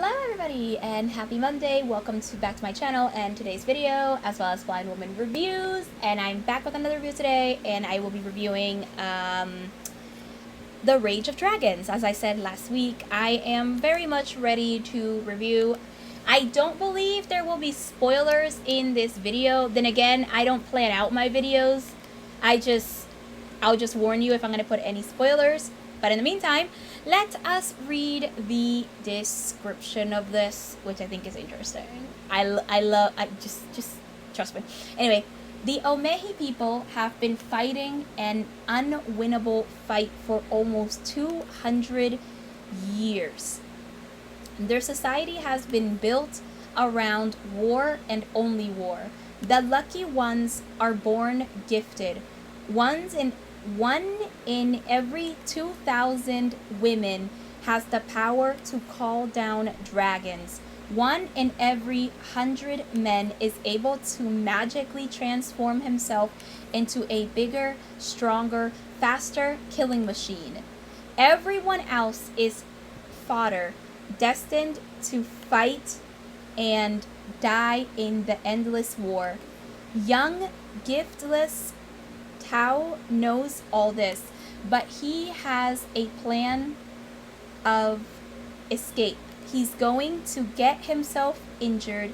Hello everybody and happy Monday. Welcome back to my channel and today's video as well as Blind Woman Reviews, and I'm back with another review today and I will be reviewing The Rage of Dragons. As I said last week, I am very much ready to review. I don't believe there will be spoilers in this video. Then again, I don't plan out my videos. I'll just warn you if I'm going to put any spoilers. But in the meantime, let us read the description of this, which I think is interesting. Just trust me. Anyway, the Omehi people have been fighting an unwinnable fight for almost 200 years. Their society has been built around war and only war. The lucky ones are born gifted. One in every 2,000 women has the power to call down dragons. One in every 100 men is able to magically transform himself into a bigger, stronger, faster killing machine. Everyone else is fodder, destined to fight and die in the endless war. Young, giftless Tao knows all this, but he has a plan of escape. He's going to get himself injured,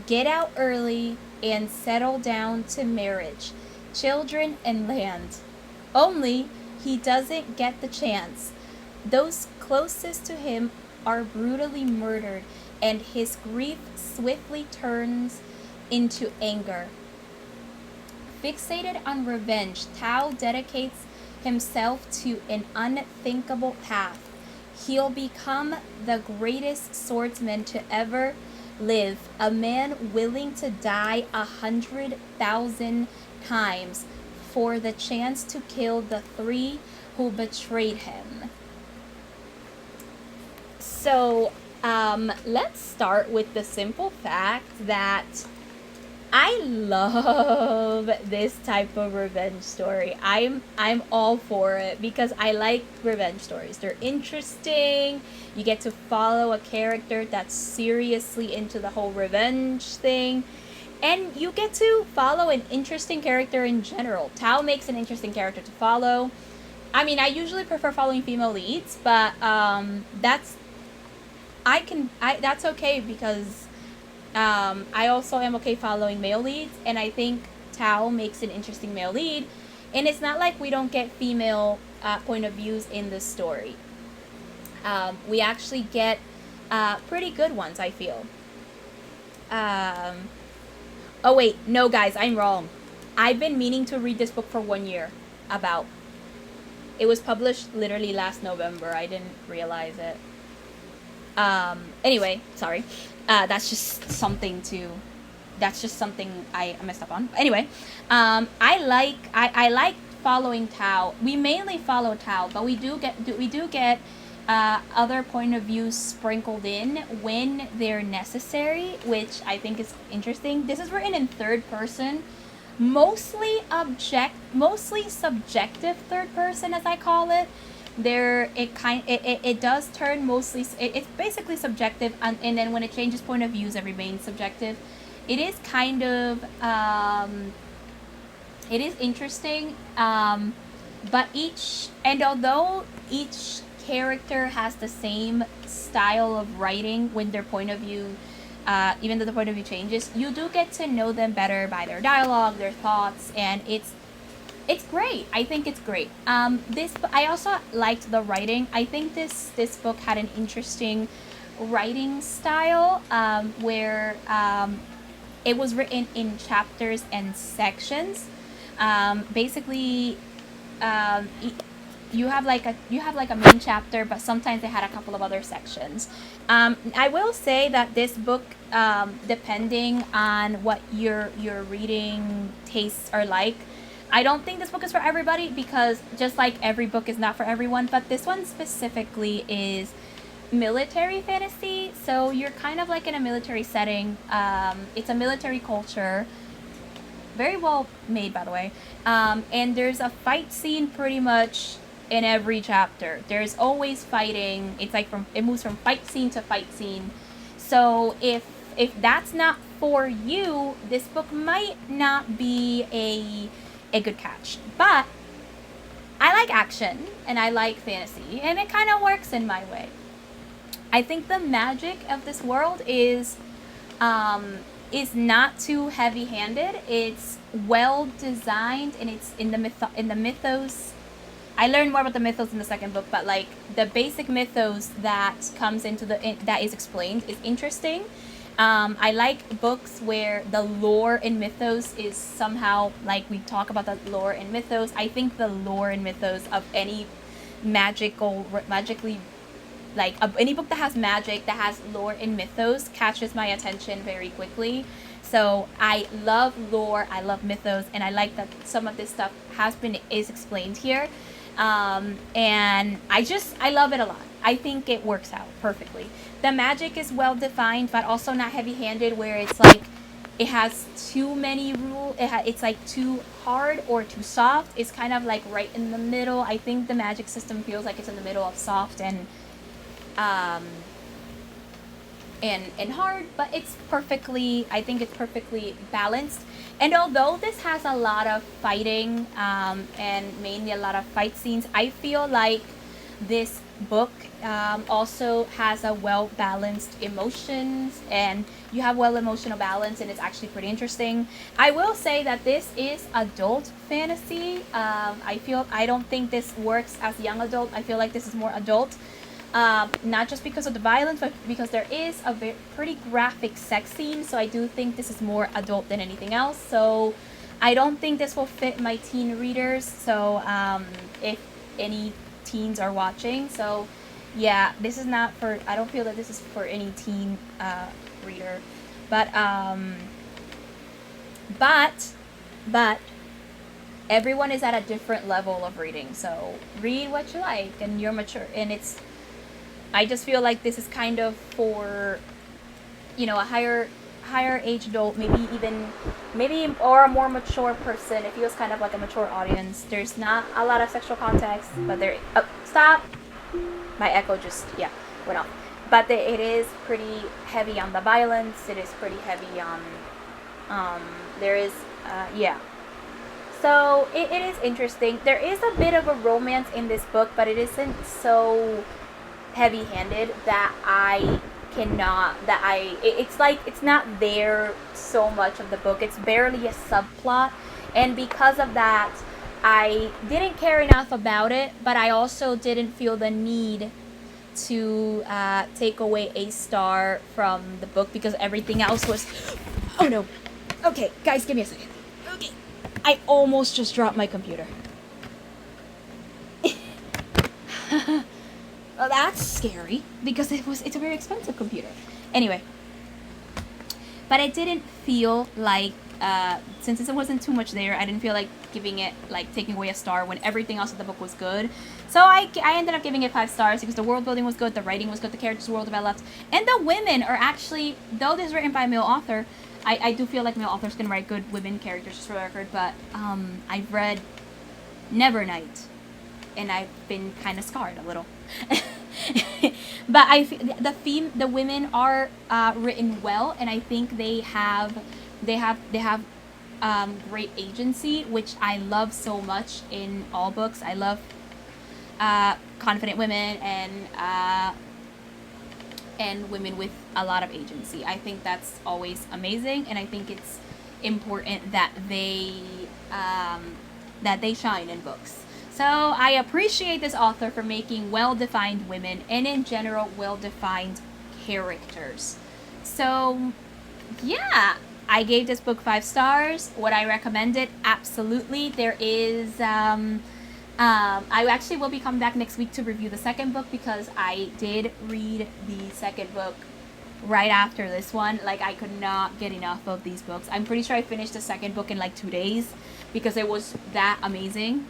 get out early, and settle down to marriage, children, and land. Only he doesn't get the chance. Those closest to him are brutally murdered, and his grief swiftly turns into anger. Fixated on revenge, Tao dedicates himself to an unthinkable path. He'll become the greatest swordsman to ever live, a man willing to die 100,000 times for the chance to kill the three who betrayed him. So, let's start with the simple fact that I love this type of revenge story. I'm all for it because I like revenge stories. They're interesting. You get to follow a character that's seriously into the whole revenge thing. And you get to follow an interesting character in general. Tao makes an interesting character to follow. I mean, I usually prefer following female leads, but that's okay because I also am okay following male leads, and I think Tao makes an interesting male lead, and it's not like we don't get female point of views in this story. We actually get pretty good ones, I feel. Oh wait, no guys, I'm wrong. I've been meaning to read this book for 1 year. It was published literally last November. I didn't realize it. Anyway, sorry. That's just something I messed up on. Anyway, I like following Tao. We mainly follow Tao, but we do get other point of views sprinkled in when they're necessary, which I think is interesting. This is written in third person, mostly subjective third person, as I call it. It does turn mostly, it's basically subjective, and then when it changes point of views, it remains subjective. It is kind of it is interesting, but although each character has the same style of writing when their point of view, even though the point of view changes, you do get to know them better by their dialogue, their thoughts, and it's great. I think it's great. I also liked the writing. I think this book had an interesting writing style, where it was written in chapters and sections. Basically, you have like a main chapter, but sometimes they had a couple of other sections. I will say that this book, depending on what your reading tastes are like, I don't think this book is for everybody, because just like every book is not for everyone, but this one specifically is military fantasy, so you're kind of like in a military setting. It's a military culture, very well made, by the way, and there's a fight scene pretty much in every chapter. There's always fighting. It's like it moves from fight scene to fight scene. So if that's not for you, this book might not be a good catch. But I like action and I like fantasy, and it kind of works in my way. I think the magic of this world is not too heavy-handed. It's well designed, and it's in the mythos. I learned more about the mythos in the second book, but like the basic mythos that comes into that is explained is interesting. I like books where the lore in mythos is somehow, like, we talk about the lore in mythos. I think the lore in mythos of any magically, like any book that has magic, that has lore in mythos, catches my attention very quickly. So I love lore, I love mythos, and I like that some of this stuff is explained here. And I love it a lot. I think it works out perfectly. The magic is well defined, but also not heavy-handed, where it's like it has too many rules. It's like too hard or too soft. It's kind of like right in the middle. I think the magic system feels like it's in the middle of soft and hard, but I think it's perfectly balanced. And although this has a lot of fighting, and mainly a lot of fight scenes, I feel like this book also has a well-balanced emotions, and you have emotional balance, and it's actually pretty interesting. I will say that this is adult fantasy. I don't think this works as young adult. I feel like this is more adult. Not just because of the violence, but because there is a pretty graphic sex scene. So I do think this is more adult than anything else. So I don't think this will fit my teen readers. So if any teens are watching, so yeah, this is not for. I don't feel that this is for any teen reader, but everyone is at a different level of reading. So read what you like, and you're mature, and I just feel like this is kind of for, a higher age adult, maybe or a more mature person. It feels kind of like a mature audience. There's not a lot of sexual context, but stop. My echo just went off. But it is pretty heavy on the violence. It is pretty heavy on there is So it is interesting. There is a bit of a romance in this book, but it isn't so heavy-handed that it's like it's not there so much of the book. It's barely a subplot, and because of that, I didn't care enough about it, but I also didn't feel the need to take away a star from the book, because everything else was... Oh no. Okay, guys, give me a second. Okay. I almost just dropped my computer. Well, that's scary, because it's a very expensive computer. Anyway. But I didn't feel like, since it wasn't too much there, I didn't feel like giving it, like, taking away a star when everything else in the book was good. So I ended up giving it 5 stars, because the world building was good, the writing was good, the characters were well developed, and the women are actually, though this is written by a male author, I do feel like male authors can write good women characters, just for the record, but I've read Nevernight, and I've been kind of scarred a little. But the women are written well, and I think they have great agency, which I love so much in all books. I love confident women and women with a lot of agency. I think that's always amazing, and I think it's important that they shine in books. So I appreciate this author for making well-defined women, and in general well-defined characters. So yeah, I gave this book 5 stars. Would I recommend it? Absolutely. There is I actually will be coming back next week to review the second book, because I did read the second book right after this one. Like, I could not get enough of these books. I'm pretty sure I finished the second book in like 2 days, because it was that amazing.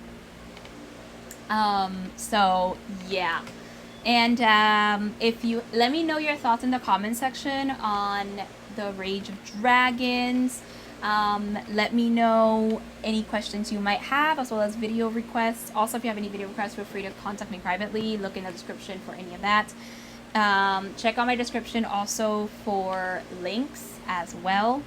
So yeah. And if you let me know your thoughts in the comment section on the Rage of Dragons. Let me know any questions you might have, as well as video requests. Also, if you have any video requests, feel free to contact me privately. Look in the description for any of that. Check out my description also for links as well,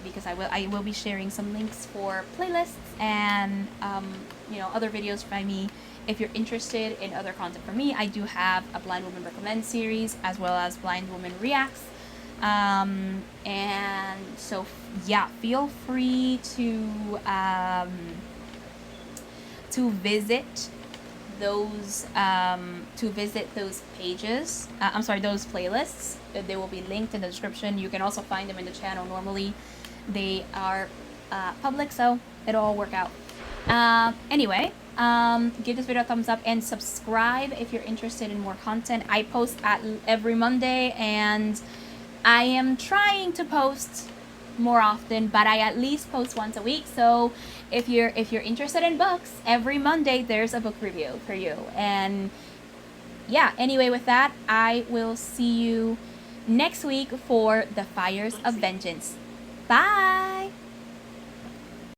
because I will be sharing some links for playlists and other videos by me. If you're interested in other content from me, I do have a Blind Woman Recommends series as well as Blind Woman Reacts. And so yeah, feel free to visit those pages. Those playlists. They will be linked in the description. You can also find them in the channel. Normally, they are public, so it'll all work out. Anyway, give this video a thumbs up and subscribe if you're interested in more content. I post every Monday, and I am trying to post more often, but I at least post once a week. So if you're interested in books, every Monday there's a book review for you. And yeah, anyway, with that, I will see you next week for The Fires of Vengeance. Bye.